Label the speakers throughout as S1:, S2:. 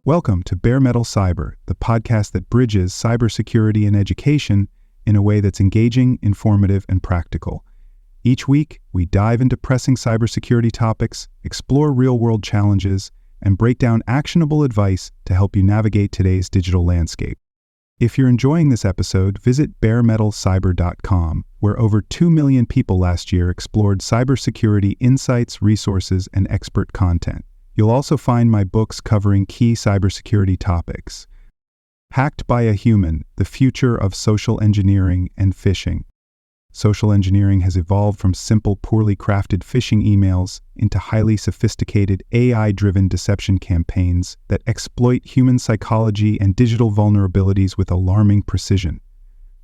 S1: Welcome to Bare Metal Cyber, the podcast that bridges cybersecurity and education in a way that's engaging, informative, and practical. Each week, we dive into pressing cybersecurity topics, explore real-world challenges, and break down actionable advice to help you navigate today's digital landscape. If you're enjoying this episode, visit baremetalcyber.com, where over 2 million people last year explored cybersecurity insights, resources, and expert content. You'll also find my books covering key cybersecurity topics. Hacked by a Human: The Future of Social Engineering and Phishing. Social engineering has evolved from simple, poorly crafted phishing emails into highly sophisticated AI-driven deception campaigns that exploit human psychology and digital vulnerabilities with alarming precision.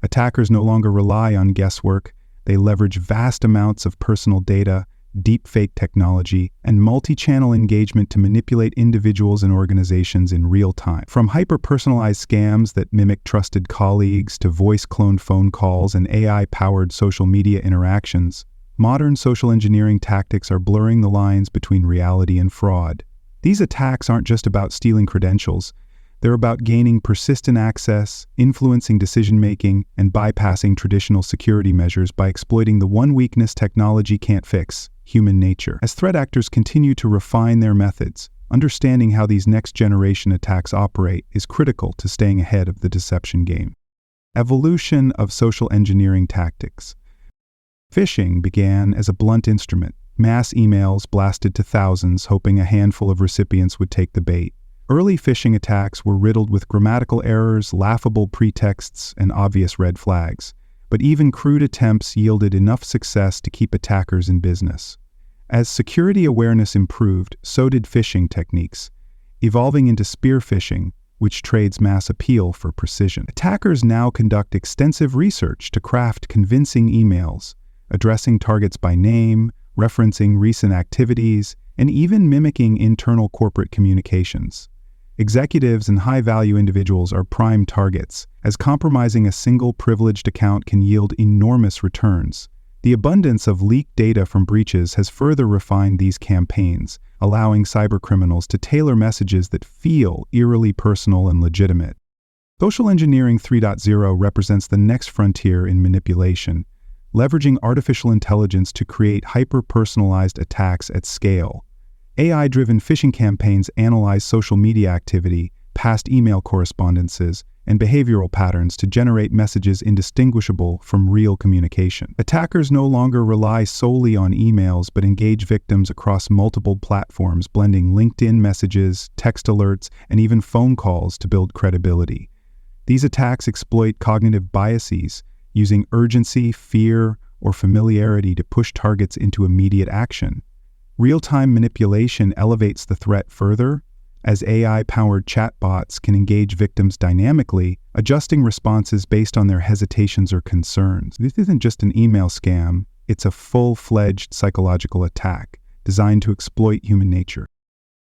S1: Attackers no longer rely on guesswork. They leverage vast amounts of personal data, deepfake technology, and multi-channel engagement to manipulate individuals and organizations in real time. From hyper-personalized scams that mimic trusted colleagues to voice-cloned phone calls and AI-powered social media interactions, modern social engineering tactics are blurring the lines between reality and fraud. These attacks aren't just about stealing credentials. They're about gaining persistent access, influencing decision-making, and bypassing traditional security measures by exploiting the one weakness technology can't fix: human nature. As threat actors continue to refine their methods, understanding how these next-generation attacks operate is critical to staying ahead of the deception game. Evolution of social engineering tactics. Phishing began as a blunt instrument, mass emails blasted to thousands, hoping a handful of recipients would take the bait. Early phishing attacks were riddled with grammatical errors, laughable pretexts, and obvious red flags. But even crude attempts yielded enough success to keep attackers in business. As security awareness improved, so did phishing techniques, evolving into spear phishing, which trades mass appeal for precision. Attackers now conduct extensive research to craft convincing emails, addressing targets by name, referencing recent activities, and even mimicking internal corporate communications. Executives and high-value individuals are prime targets, as compromising a single privileged account can yield enormous returns. The abundance of leaked data from breaches has further refined these campaigns, allowing cybercriminals to tailor messages that feel eerily personal and legitimate. Social Engineering 3.0 represents the next frontier in manipulation, leveraging artificial intelligence to create hyper-personalized attacks at scale. AI-driven phishing campaigns analyze social media activity, past email correspondences, and behavioral patterns to generate messages indistinguishable from real communication. Attackers no longer rely solely on emails but engage victims across multiple platforms, blending LinkedIn messages, text alerts, and even phone calls to build credibility. These attacks exploit cognitive biases, using urgency, fear, or familiarity to push targets into immediate action. Real-time manipulation elevates the threat further, as AI-powered chatbots can engage victims dynamically, adjusting responses based on their hesitations or concerns. This isn't just an email scam, it's a full-fledged psychological attack designed to exploit human nature.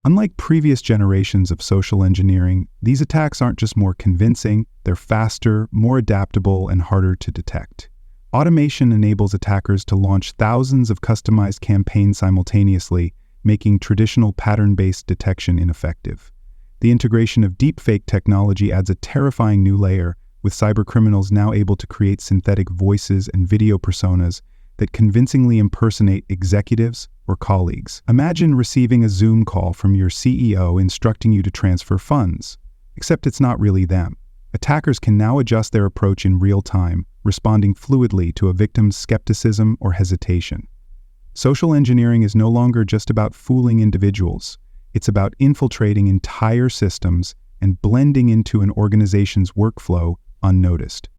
S1: Unlike previous generations of social engineering, these attacks aren't just more convincing, they're faster, more adaptable, and harder to detect. Automation enables attackers to launch thousands of customized campaigns simultaneously, making traditional pattern-based detection ineffective. The integration of deepfake technology adds a terrifying new layer, with cybercriminals now able to create synthetic voices and video personas that convincingly impersonate executives or colleagues. Imagine receiving a Zoom call from your CEO instructing you to transfer funds, except it's not really them. Attackers can now adjust their approach in real time, responding fluidly to a victim's skepticism or hesitation. Social engineering is no longer just about fooling individuals. It's about infiltrating entire systems and blending into an organization's workflow unnoticed.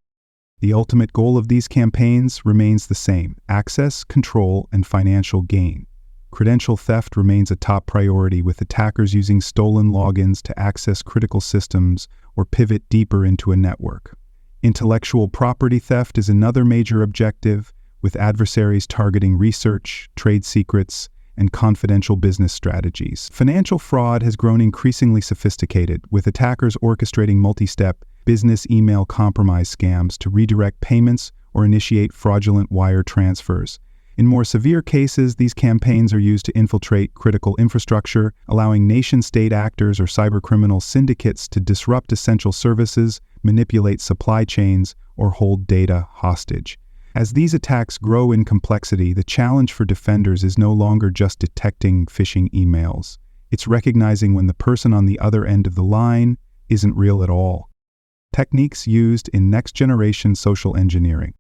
S1: The ultimate goal of these campaigns remains the same: access, control, and financial gain. Credential theft remains a top priority, with attackers using stolen logins to access critical systems or pivot deeper into a network. Intellectual property theft is another major objective, with adversaries targeting research, trade secrets, and confidential business strategies. Financial fraud has grown increasingly sophisticated, with attackers orchestrating multi-step business email compromise scams to redirect payments or initiate fraudulent wire transfers. In more severe cases, these campaigns are used to infiltrate critical infrastructure, allowing nation-state actors or cybercriminal syndicates to disrupt essential services, manipulate supply chains, or hold data hostage. As these attacks grow in complexity, the challenge for defenders is no longer just detecting phishing emails. It's recognizing when the person on the other end of the line isn't real at all. Techniques used in next-generation social engineering.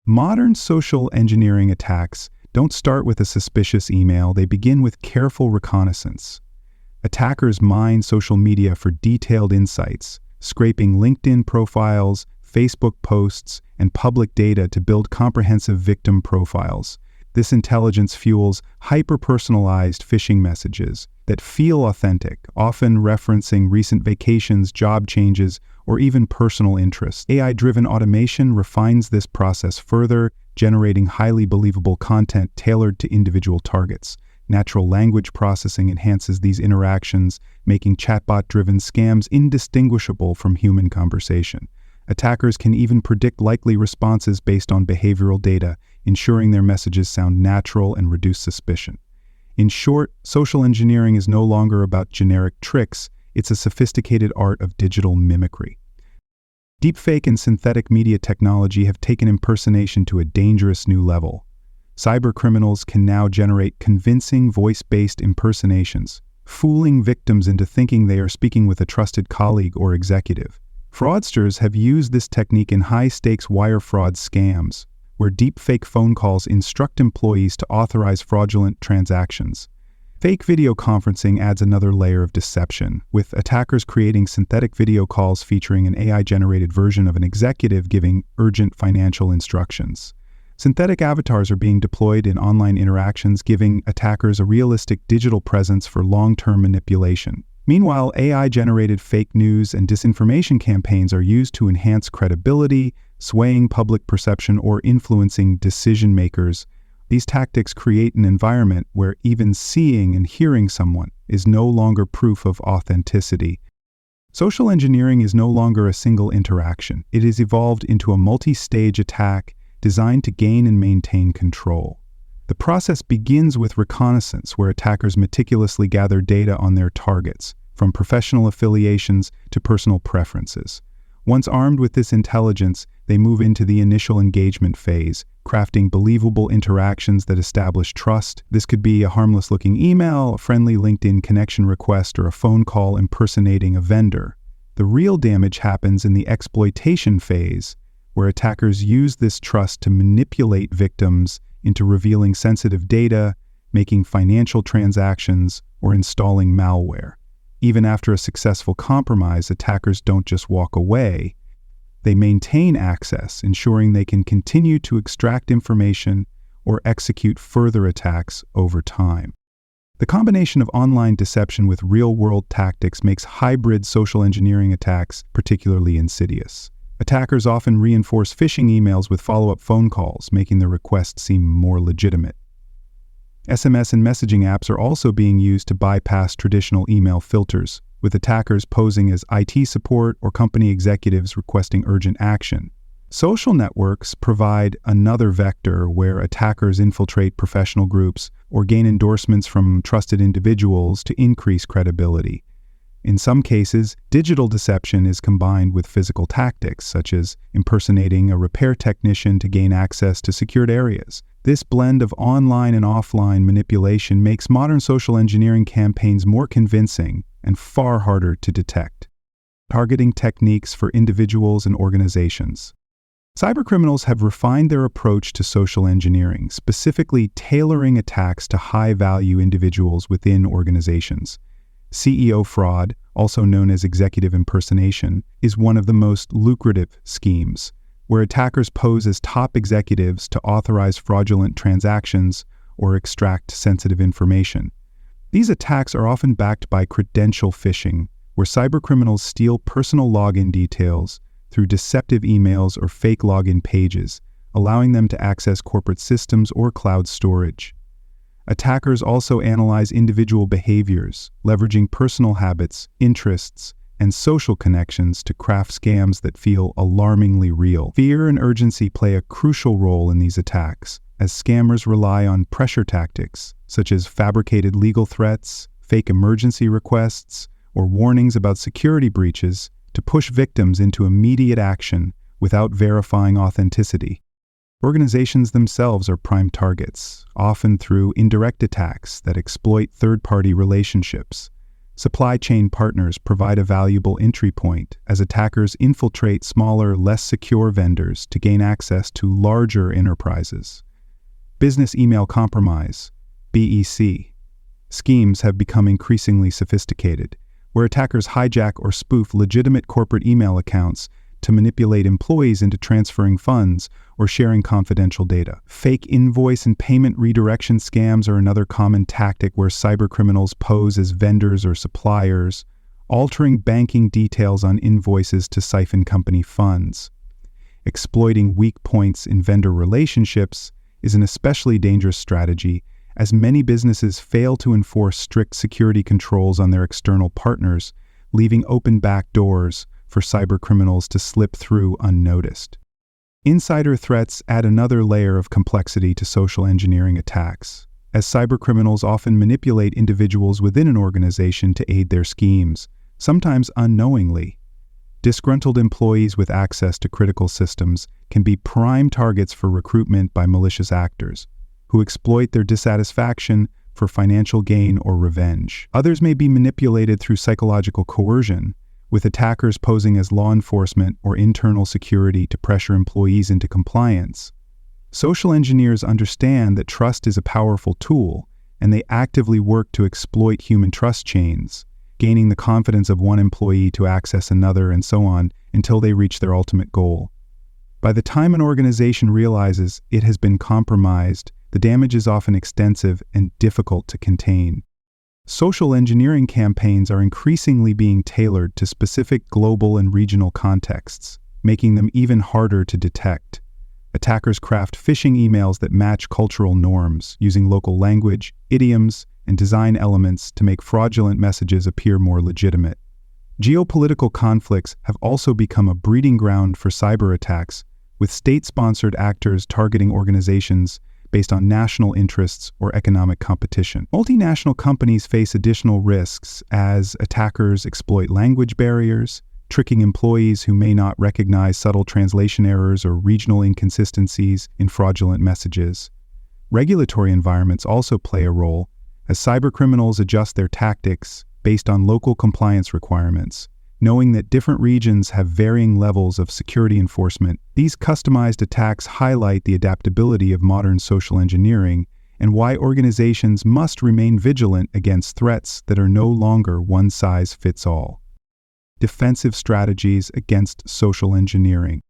S1: Modern social engineering attacks don't start with a suspicious email, they begin with careful reconnaissance. Attackers mine social media for detailed insights, scraping LinkedIn profiles, Facebook posts, and public data to build comprehensive victim profiles. This intelligence fuels hyper-personalized phishing messages that feel authentic, often referencing recent vacations, job changes, or even personal interests. AI-driven automation refines this process further, generating highly believable content tailored to individual targets. Natural language processing enhances these interactions, making chatbot-driven scams indistinguishable from human conversation. Attackers can even predict likely responses based on behavioral data, ensuring their messages sound natural and reduce suspicion. In short, social engineering is no longer about generic tricks, it's a sophisticated art of digital mimicry. Deepfake and synthetic media technology have taken impersonation to a dangerous new level. Cybercriminals can now generate convincing voice-based impersonations, fooling victims into thinking they are speaking with a trusted colleague or executive. Fraudsters have used this technique in high-stakes wire fraud scams, where deepfake phone calls instruct employees to authorize fraudulent transactions. Fake video conferencing adds another layer of deception, with attackers creating synthetic video calls featuring an AI-generated version of an executive giving urgent financial instructions. Synthetic avatars are being deployed in online interactions, giving attackers a realistic digital presence for long-term manipulation. Meanwhile, AI-generated fake news and disinformation campaigns are used to enhance credibility, swaying public perception, or influencing decision-makers. These tactics create an environment where even seeing and hearing someone is no longer proof of authenticity. Social engineering is no longer a single interaction. It has evolved into a multi-stage attack designed to gain and maintain control. The process begins with reconnaissance, where attackers meticulously gather data on their targets, from professional affiliations to personal preferences. Once armed with this intelligence, they move into the initial engagement phase, crafting believable interactions that establish trust. This could be a harmless-looking email, a friendly LinkedIn connection request, or a phone call impersonating a vendor. The real damage happens in the exploitation phase, where attackers use this trust to manipulate victims into revealing sensitive data, making financial transactions, or installing malware. Even after a successful compromise, attackers don't just walk away. They maintain access, ensuring they can continue to extract information or execute further attacks over time. The combination of online deception with real-world tactics makes hybrid social engineering attacks particularly insidious. Attackers often reinforce phishing emails with follow-up phone calls, making the request seem more legitimate. SMS and messaging apps are also being used to bypass traditional email filters, with attackers posing as IT support or company executives requesting urgent action. Social networks provide another vector where attackers infiltrate professional groups or gain endorsements from trusted individuals to increase credibility. In some cases, digital deception is combined with physical tactics, such as impersonating a repair technician to gain access to secured areas. This blend of online and offline manipulation makes modern social engineering campaigns more convincing and far harder to detect. Targeting techniques for individuals and organizations. Cybercriminals have refined their approach to social engineering, specifically tailoring attacks to high-value individuals within organizations. CEO fraud, also known as executive impersonation, is one of the most lucrative schemes, where attackers pose as top executives to authorize fraudulent transactions or extract sensitive information. These attacks are often backed by credential phishing, where cybercriminals steal personal login details through deceptive emails or fake login pages, allowing them to access corporate systems or cloud storage. Attackers also analyze individual behaviors, leveraging personal habits, interests, and social connections to craft scams that feel alarmingly real. Fear and urgency play a crucial role in these attacks, as scammers rely on pressure tactics, such as fabricated legal threats, fake emergency requests, or warnings about security breaches, to push victims into immediate action without verifying authenticity. Organizations themselves are prime targets, often through indirect attacks that exploit third-party relationships. Supply chain partners provide a valuable entry point as attackers infiltrate smaller, less secure vendors to gain access to larger enterprises. Business email compromise, BEC, schemes have become increasingly sophisticated, where attackers hijack or spoof legitimate corporate email accounts to manipulate employees into transferring funds or sharing confidential data. Fake invoice and payment redirection scams are another common tactic where cybercriminals pose as vendors or suppliers, altering banking details on invoices to siphon company funds. Exploiting weak points in vendor relationships is an especially dangerous strategy, as many businesses fail to enforce strict security controls on their external partners, leaving open back doors for cybercriminals to slip through unnoticed. Insider threats add another layer of complexity to social engineering attacks, as cybercriminals often manipulate individuals within an organization to aid their schemes, sometimes unknowingly. Disgruntled employees with access to critical systems can be prime targets for recruitment by malicious actors, who exploit their dissatisfaction for financial gain or revenge. Others may be manipulated through psychological coercion, with attackers posing as law enforcement or internal security to pressure employees into compliance. Social engineers understand that trust is a powerful tool, and they actively work to exploit human trust chains, gaining the confidence of one employee to access another and so on until they reach their ultimate goal. By the time an organization realizes it has been compromised, the damage is often extensive and difficult to contain. Social engineering campaigns are increasingly being tailored to specific global and regional contexts, making them even harder to detect. Attackers craft phishing emails that match cultural norms, using local language, idioms, and design elements to make fraudulent messages appear more legitimate. Geopolitical conflicts have also become a breeding ground for cyber attacks, with state-sponsored actors targeting organizations based on national interests or economic competition. Multinational companies face additional risks as attackers exploit language barriers, tricking employees who may not recognize subtle translation errors or regional inconsistencies in fraudulent messages. Regulatory environments also play a role, as cybercriminals adjust their tactics based on local compliance requirements. Knowing that different regions have varying levels of security enforcement, these customized attacks highlight the adaptability of modern social engineering and why organizations must remain vigilant against threats that are no longer one-size-fits-all. Defensive strategies against social engineering.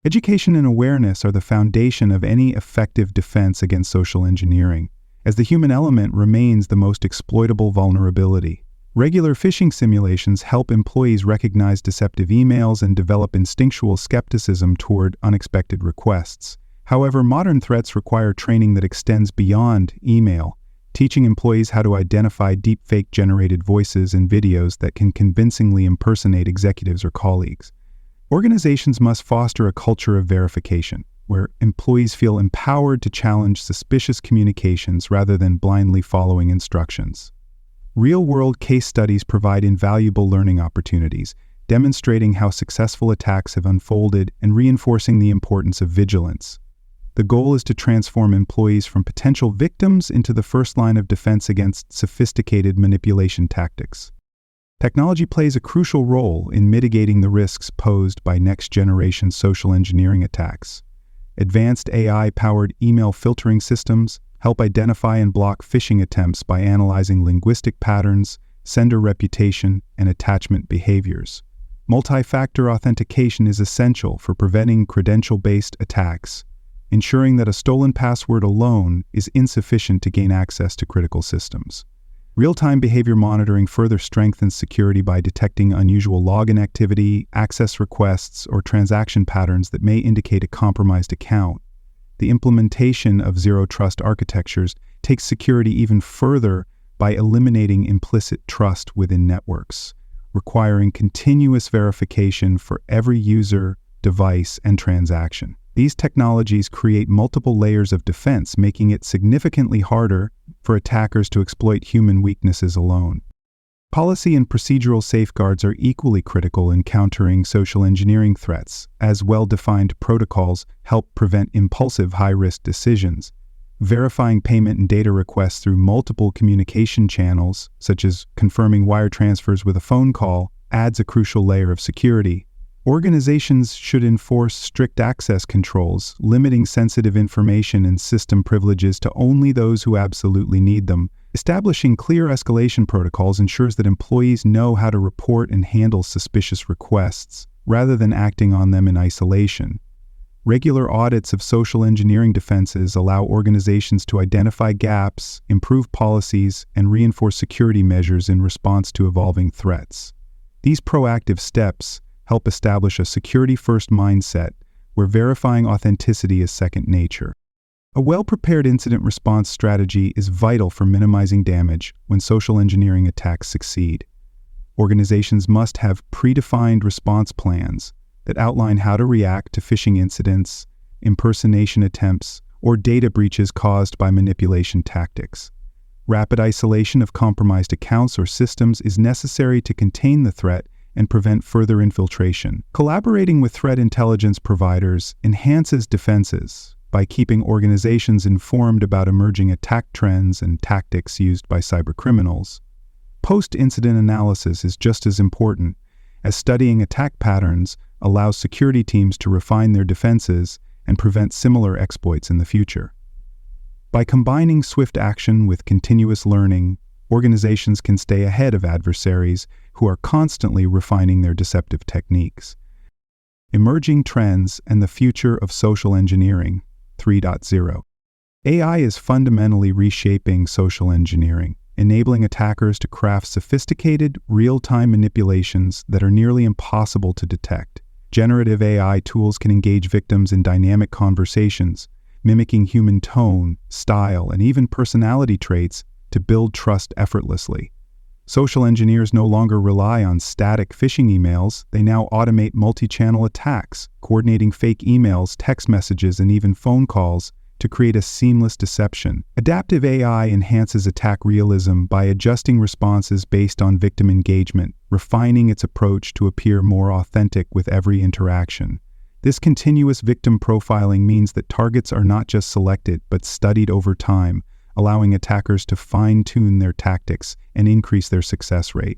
S1: Education and awareness are the foundation of any effective defense against social engineering, as the human element remains the most exploitable vulnerability. Regular phishing simulations help employees recognize deceptive emails and develop instinctual skepticism toward unexpected requests. However, modern threats require training that extends beyond email, teaching employees how to identify deepfake-generated voices and videos that can convincingly impersonate executives or colleagues. Organizations must foster a culture of verification, where employees feel empowered to challenge suspicious communications rather than blindly following instructions. Real-world case studies provide invaluable learning opportunities, demonstrating how successful attacks have unfolded and reinforcing the importance of vigilance. The goal is to transform employees from potential victims into the first line of defense against sophisticated manipulation tactics. Technology plays a crucial role in mitigating the risks posed by next-generation social engineering attacks. Advanced AI-powered email filtering systems help identify and block phishing attempts by analyzing linguistic patterns, sender reputation, and attachment behaviors. Multi-factor authentication is essential for preventing credential-based attacks, ensuring that a stolen password alone is insufficient to gain access to critical systems. Real-time behavior monitoring further strengthens security by detecting unusual login activity, access requests, or transaction patterns that may indicate a compromised account. The implementation of zero-trust architectures takes security even further by eliminating implicit trust within networks, requiring continuous verification for every user, device, and transaction. These technologies create multiple layers of defense, making it significantly harder for attackers to exploit human weaknesses alone. Policy and procedural safeguards are equally critical in countering social engineering threats, as well-defined protocols help prevent impulsive high-risk decisions. Verifying payment and data requests through multiple communication channels, such as confirming wire transfers with a phone call, adds a crucial layer of security. Organizations should enforce strict access controls, limiting sensitive information and system privileges to only those who absolutely need them. Establishing clear escalation protocols ensures that employees know how to report and handle suspicious requests, rather than acting on them in isolation. Regular audits of social engineering defenses allow organizations to identify gaps, improve policies, and reinforce security measures in response to evolving threats. These proactive steps help establish a security-first mindset where verifying authenticity is second nature. A well-prepared incident response strategy is vital for minimizing damage when social engineering attacks succeed. Organizations must have predefined response plans that outline how to react to phishing incidents, impersonation attempts, or data breaches caused by manipulation tactics. Rapid isolation of compromised accounts or systems is necessary to contain the threat and prevent further infiltration. Collaborating with threat intelligence providers enhances defenses by keeping organizations informed about emerging attack trends and tactics used by cybercriminals. Post-incident analysis is just as important, as studying attack patterns allows security teams to refine their defenses and prevent similar exploits in the future. By combining swift action with continuous learning, organizations can stay ahead of adversaries who are constantly refining their deceptive techniques. Emerging trends and the future of social engineering 3.0. AI is fundamentally reshaping social engineering, enabling attackers to craft sophisticated, real-time manipulations that are nearly impossible to detect. Generative AI tools can engage victims in dynamic conversations, mimicking human tone, style, and even personality traits to build trust effortlessly. Social engineers no longer rely on static phishing emails. They now automate multi-channel attacks, coordinating fake emails, text messages, and even phone calls to create a seamless deception. Adaptive AI enhances attack realism by adjusting responses based on victim engagement, refining its approach to appear more authentic with every interaction. This continuous victim profiling means that targets are not just selected but studied over time, allowing attackers to fine-tune their tactics and increase their success rate.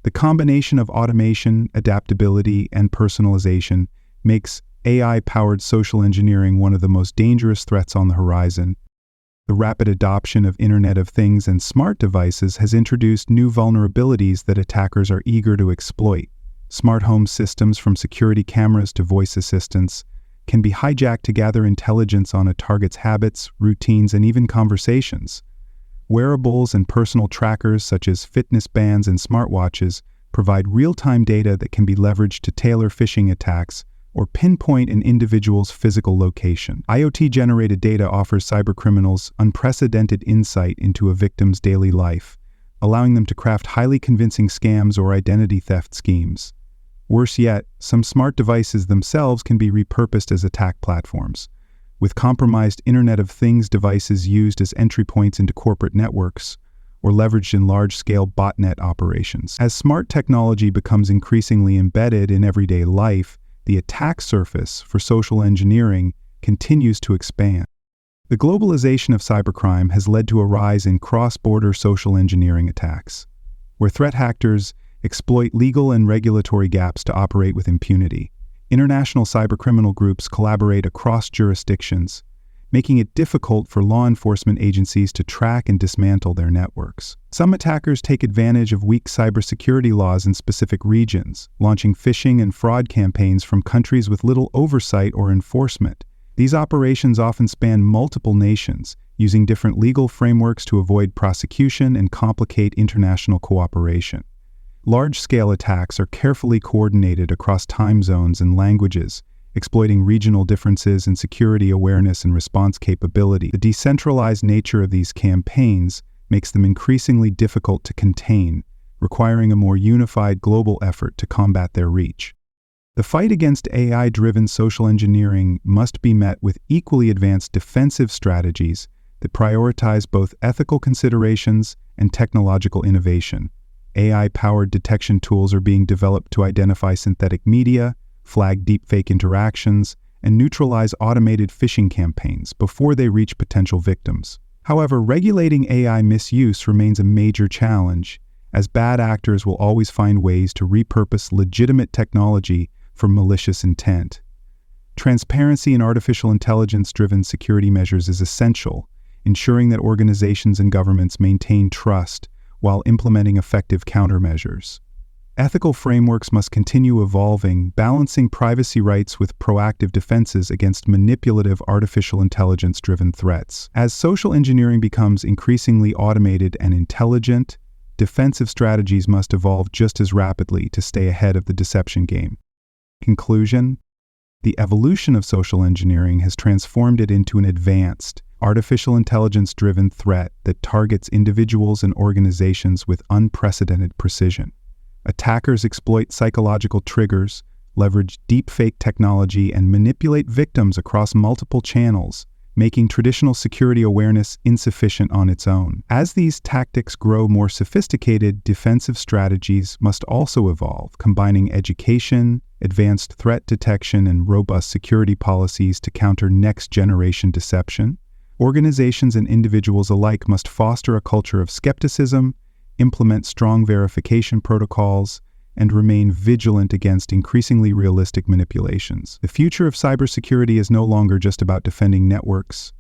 S1: The combination of automation, adaptability, and personalization makes AI-powered social engineering one of the most dangerous threats on the horizon. The rapid adoption of Internet of Things and smart devices has introduced new vulnerabilities that attackers are eager to exploit. Smart home systems, from security cameras to voice assistants, can be hijacked to gather intelligence on a target's habits, routines, and even conversations. Wearables and personal trackers such as fitness bands and smartwatches provide real-time data that can be leveraged to tailor phishing attacks or pinpoint an individual's physical location. IoT-generated data offers cybercriminals unprecedented insight into a victim's daily life, allowing them to craft highly convincing scams or identity theft schemes. Worse yet, some smart devices themselves can be repurposed as attack platforms, with compromised Internet of Things devices used as entry points into corporate networks or leveraged in large-scale botnet operations. As smart technology becomes increasingly embedded in everyday life, the attack surface for social engineering continues to expand. The globalization of cybercrime has led to a rise in cross-border social engineering attacks, where threat actors exploit legal and regulatory gaps to operate with impunity. International cybercriminal groups collaborate across jurisdictions, making it difficult for law enforcement agencies to track and dismantle their networks. Some attackers take advantage of weak cybersecurity laws in specific regions, launching phishing and fraud campaigns from countries with little oversight or enforcement. These operations often span multiple nations, using different legal frameworks to avoid prosecution and complicate international cooperation. Large-scale attacks are carefully coordinated across time zones and languages, exploiting regional differences in security awareness and response capability. The decentralized nature of these campaigns makes them increasingly difficult to contain, requiring a more unified global effort to combat their reach. The fight against AI-driven social engineering must be met with equally advanced defensive strategies that prioritize both ethical considerations and technological innovation. AI-powered detection tools are being developed to identify synthetic media, flag deepfake interactions, and neutralize automated phishing campaigns before they reach potential victims. However, regulating AI misuse remains a major challenge, as bad actors will always find ways to repurpose legitimate technology for malicious intent. Transparency in artificial intelligence-driven security measures is essential, ensuring that organizations and governments maintain trust while implementing effective countermeasures. Ethical frameworks must continue evolving, balancing privacy rights with proactive defenses against manipulative artificial intelligence-driven threats. As social engineering becomes increasingly automated and intelligent, defensive strategies must evolve just as rapidly to stay ahead of the deception game. Conclusion: the evolution of social engineering has transformed it into an advanced, artificial intelligence-driven threat that targets individuals and organizations with unprecedented precision. Attackers exploit psychological triggers, leverage deepfake technology, and manipulate victims across multiple channels, making traditional security awareness insufficient on its own. As these tactics grow more sophisticated, defensive strategies must also evolve, combining education, advanced threat detection, and robust security policies to counter next-generation deception. Organizations and individuals alike must foster a culture of skepticism, implement strong verification protocols, and remain vigilant against increasingly realistic manipulations. The future of cybersecurity is no longer just about defending networks.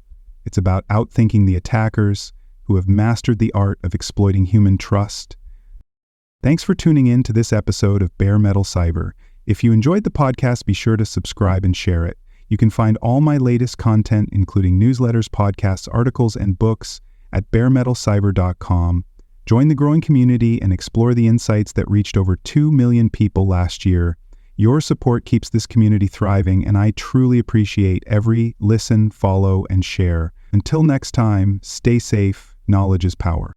S1: It's about outthinking the attackers who have mastered the art of exploiting human trust. Thanks for tuning in to this episode of Bare Metal Cyber. If you enjoyed the podcast, be sure to subscribe and share it. You can find all my latest content, including newsletters, podcasts, articles, and books, at baremetalcyber.com. Join the growing community and explore the insights that reached over 2 million people last year. Your support keeps this community thriving, and I truly appreciate every listen, follow, and share. Until next time, stay safe. Knowledge is power.